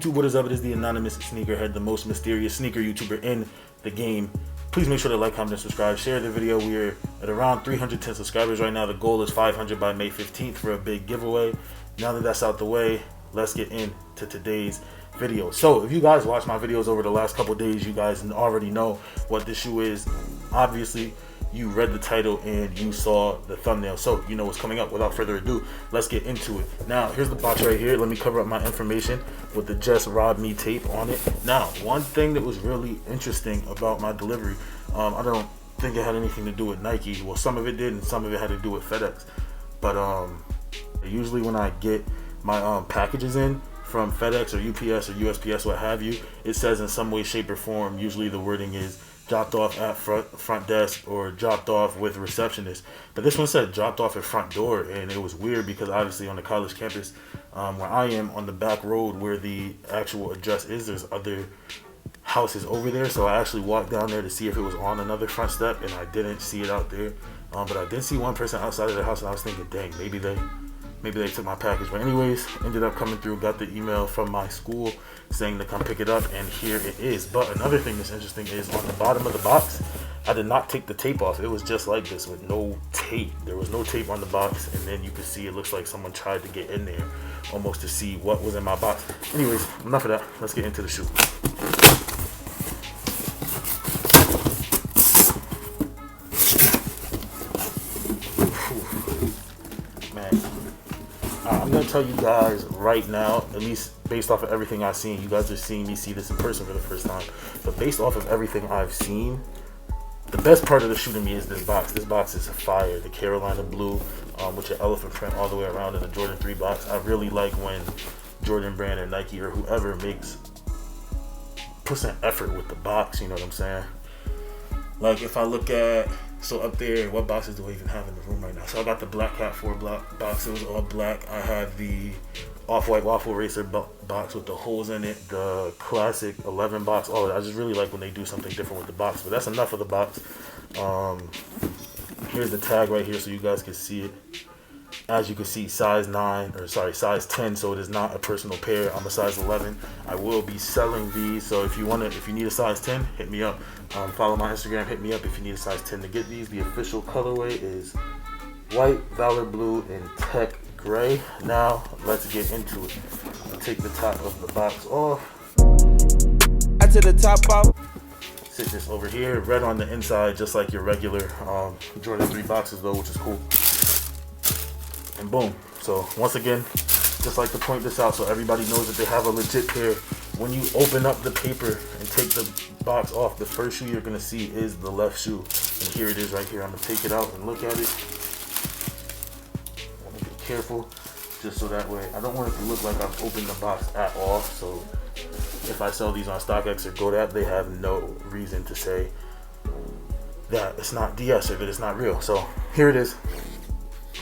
YouTube, what is up? It is the anonymous sneakerhead, the most mysterious sneaker YouTuber in the game. Please make sure to like, comment, and subscribe. Share the video. We're at around 310 subscribers right now. The goal is 500 by May 15th for a big giveaway. Now that that's out the way, let's get into today's video. So if you guys watched my videos over the last couple days, you guys already know what this shoe is. Obviously, you read the title and you saw the thumbnail, so you know what's coming up. Without further ado, let's get into it. Now, here's the box right here. Let me cover up my information with the Just Rob Me tape on it. Now, one thing that was really interesting about my delivery, I don't think it had anything to do with Nike. Well, some of it did, and some of it had to do with FedEx. But usually when I get my packages in from FedEx or UPS or USPS, what have you, it says in some way, shape, or form, usually the wording is dropped off at front desk or dropped off with receptionist. But this one said dropped off at front door, and it was weird because obviously on the college campus where I am, on the back road where the actual address is, there's other houses over there. So I actually walked down there to see if it was on another front step, and I didn't see it out there. But I did see one person outside of the house, and I was thinking, dang, maybe they took my package. But anyways, ended up coming through, got the email from my school saying to come pick it up, and here it is. But another thing that's interesting is on the bottom of the box, I did not take the tape off. It was just like this with no tape. There was no tape on the box, and then you can see it looks like someone tried to get in there almost to see what was in my box. Anyways, enough of that. Let's get into the shoe. I'm going to tell you guys right now, at least based off of everything I've seen, you guys are seeing me see this in person for the first time, but based off of everything I've seen, the best part of the shoe to me is this box. This box is fire. The Carolina blue with your elephant print all the way around in the Jordan 3 box. I really like when Jordan brand or Nike or whoever puts an effort with the box, you know what I'm saying? Like if I look at, so up there, what boxes do I even have in the room right now? So I got the Black Cat 4 box. It was all black. I have the Off-White Waffle Racer box with the holes in it. The classic 11 box. Oh, I just really like when they do something different with the box. But that's enough of the box. Here's the tag right here so you guys can see it. As you can see, size 10, so it is not a personal pair. I'm a size 11. I will be selling these, so if you need a size 10, hit me up. Follow my Instagram, hit me up if you need a size 10 to get these. The official colorway is white, Valor blue, and tech gray. Now, let's get into it. I'll take the top of the box off. To the top off. Sit this over here. Red on the inside, just like your regular Jordan 3 boxes though, which is cool. And boom. So once again, just like to point this out so everybody knows that they have a legit pair. When you open up the paper and take the box off, the first shoe you're going to see is the left shoe. And here it is right here. I'm going to take it out and look at it. I'm going to be careful just so that way. I don't want it to look like I've opened the box at all. So if I sell these on StockX or GoDaddy, they have no reason to say that it's not DS or that it's not real. So here it is.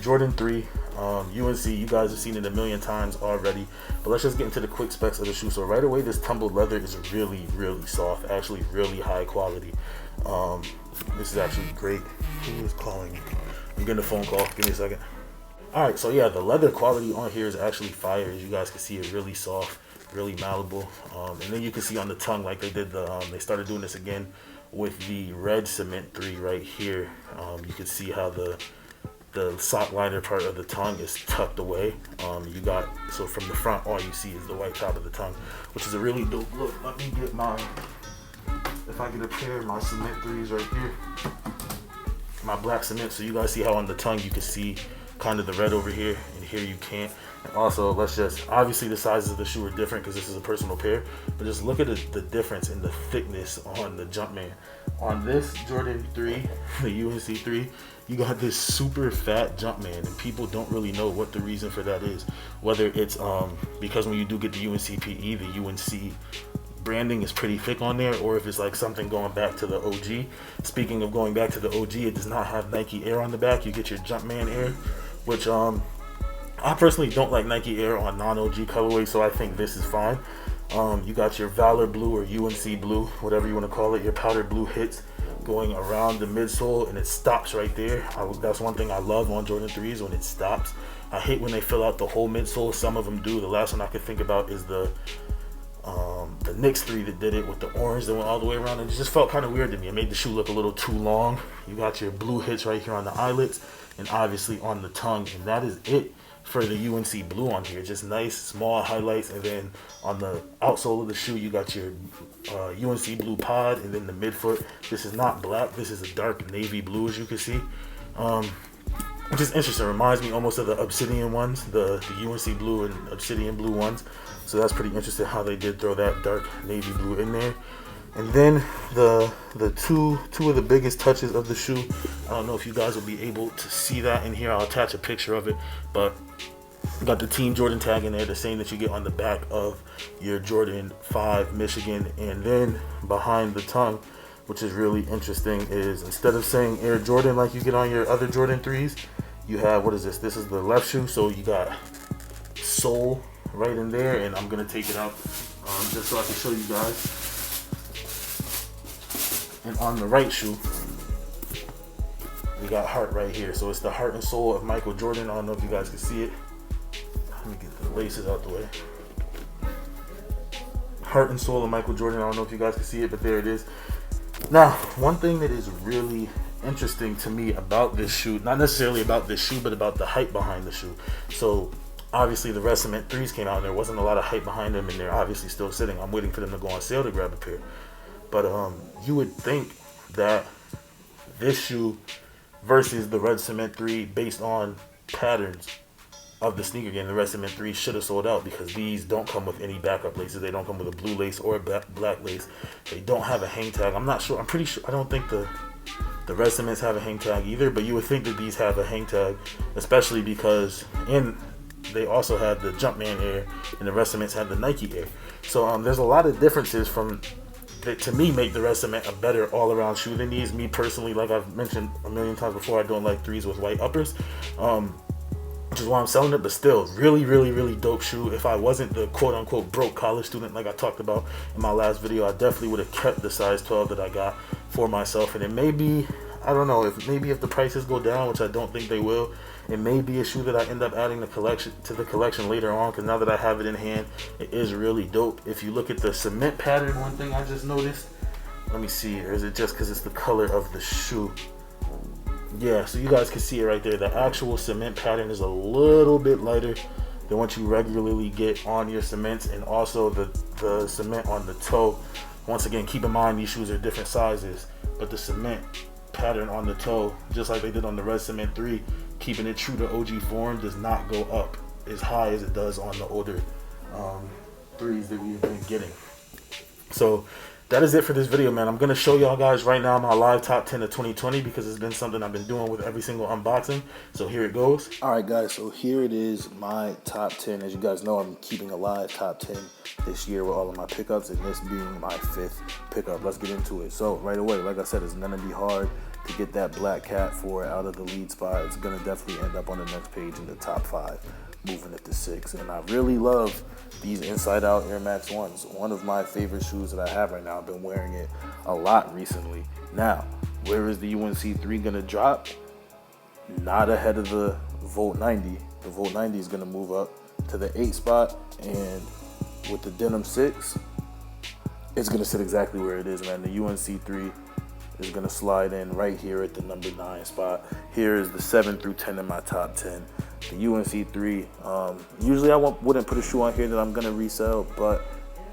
Jordan 3, UNC, you guys have seen it a million times already, but let's just get into the quick specs of the shoe. So right away, this tumbled leather is really, really soft, actually really high quality. This is actually great. Who is calling me? I'm getting a phone call. Give me a second. All right, so yeah, the leather quality on here is actually fire. As you guys can see, it's really soft, really malleable. And then you can see on the tongue, like they did they started doing this again with the red cement 3 right here. You can see how the sock liner part of the tongue is tucked away. So from the front, all you see is the white top of the tongue, which is a really dope look. Let me get if I get a pair of my cement 3s right here, my black cement, so you guys see how on the tongue you can see kind of the red over here, and here you can't. And also, obviously the sizes of the shoe are different because this is a personal pair, but just look at the difference in the thickness on the Jumpman. On this Jordan 3, the UNC 3, you got this super fat Jumpman, and people don't really know what the reason for that is. Whether it's because when you do get the UNCPE, the UNC branding is pretty thick on there, or if it's like something going back to the OG. Speaking of going back to the OG, it does not have Nike Air on the back. You get your Jumpman Air, which I personally don't like Nike Air on non-OG colorway, so I think this is fine. You got your Valor blue or UNC blue, whatever you want to call it, your powder blue hits going around the midsole, and it stops right there. That's one thing I love on Jordan 3s, when it stops. I hate when they fill out the whole midsole. Some of them do. The last one I could think about is the the Knicks 3 that did it with the orange that went all the way around. And it just felt kind of weird to me. It made the shoe look a little too long. You got your blue hits right here on the eyelets and obviously on the tongue. And that is it for the UNC blue on here. Just nice small highlights. And then on the outsole of the shoe, you got your UNC blue pod. And then the midfoot, this is not black. This is a dark navy blue, as you can see. Which is interesting. Reminds me almost of the obsidian ones, the UNC blue and obsidian blue ones. So that's pretty interesting how they did throw that dark navy blue in there. And then the two of the biggest touches of the shoe. I don't know if you guys will be able to see that in here. I'll attach a picture of it, but got the Team Jordan tag in there, the same that you get on the back of your Jordan 5 Michigan. And then behind the tongue, which is really interesting, is instead of saying Air Jordan like you get on your other Jordan 3s, you have, what is this? This is the left shoe, so you got sole right in there, and I'm gonna take it out just so I can show you guys. And on the right shoe, we got heart right here, so it's the heart and soul of Michael Jordan. I don't know if you guys can see it. Let me get the laces out the way. Heart and soul of Michael Jordan. I don't know if you guys can see it, but there it is. Now, one thing that is really interesting to me about this shoe, not necessarily about this shoe, but about the hype behind the shoe. So obviously the Red Cement 3s came out and there wasn't a lot of hype behind them, and they're obviously still sitting. I'm waiting for them to go on sale to grab a pair. But you would think that this shoe versus the Red Cement 3, based on patterns of the sneaker game, the Red Cement 3 should have sold out, because these don't come with any backup laces. They don't come with a blue lace or a black lace. They don't have a hang tag. I'm not sure. I'm pretty sure. I don't think the Red Cements have a hang tag either, but you would think that these have a hang tag, especially because they also had the Jumpman Air, and the Red Cements had the Nike Air. So there's a lot of differences that to me make the Red Cement a better all-around shoe than these. Me personally, like I've mentioned a million times before, I don't like 3s with white uppers, which is why I'm selling it. But still, really, really, really dope shoe. If I wasn't the quote-unquote broke college student like I talked about in my last video, I definitely would have kept the size 12 that I got for myself. And it may be, I don't know, if the prices go down, which I don't think they will, it may be a shoe that I end up adding to the collection later on, because now that I have it in hand, it is really dope. If you look at the cement pattern, one thing I just noticed, let me see, or is it just because it's the color of the shoe? Yeah, so you guys can see it right there. The actual cement pattern is a little bit lighter than what you regularly get on your cements, and also the cement on the toe. Once again, keep in mind these shoes are different sizes, but the cement pattern on the toe, just like they did on the Red Cement 3, keeping it true to OG form, does not go up as high as it does on the older 3s that we've been getting. So that is it for this video, man. I'm going to show y'all guys right now my live top 10 of 2020, because it's been something I've been doing with every single unboxing. So here it goes. Alright guys, so here it is, my top 10. As you guys know, I'm keeping a live top 10 this year with all of my pickups, and this being my 5th pickup. Let's get into it. So right away, like I said, it's going to be hard to get that black Cat 4 out of the lead spot. It's going to definitely end up on the next page in the top 5, moving it to 6. And I really love these inside out Air Max 1s. One of my favorite shoes that I have right now. I've been wearing it a lot recently. Now, where is the UNC 3 going to drop? Not ahead of the Volt 90. The Volt 90 is going to move up to the 8 spot, and with the Denim 6, it's going to sit exactly where it is, man. The UNC 3 is going to slide in right here at the number 9 spot. Here is the 7 through 10 in my top 10. The UNC 3, usually I wouldn't put a shoe on here that I'm going to resell, but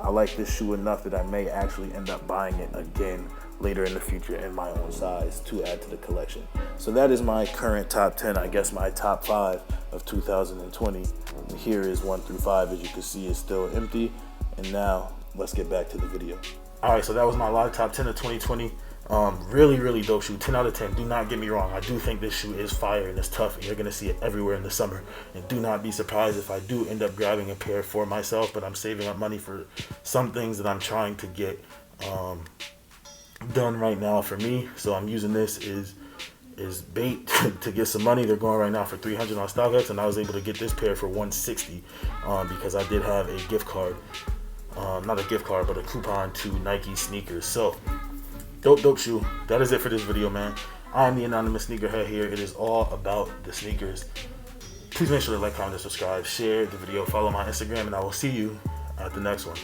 I like this shoe enough that I may actually end up buying it again later in the future in my own size to add to the collection. So that is my current top 10, I guess my top 5 of 2020. And here is 1 through 5, as you can see, is still empty. And now let's get back to the video. All right, so that was my live top 10 of 2020. Really, really dope shoe. 10 out of 10. Do not get me wrong. I do think this shoe is fire and it's tough, and you're going to see it everywhere in the summer. And do not be surprised if I do end up grabbing a pair for myself, but I'm saving up money for some things that I'm trying to get done right now for me. So I'm using this is bait to get some money. They're going right now for $300 on StockX, and I was able to get this pair for $160 because I did have a gift card. Not a gift card, but a coupon to Nike sneakers. So dope shoe. That is it for this video, man. I'm the Anonymous Sneakerhead here. It is all about the sneakers. Please make sure to like, comment, and subscribe. Share the video. Follow my Instagram, and I will see you at the next one.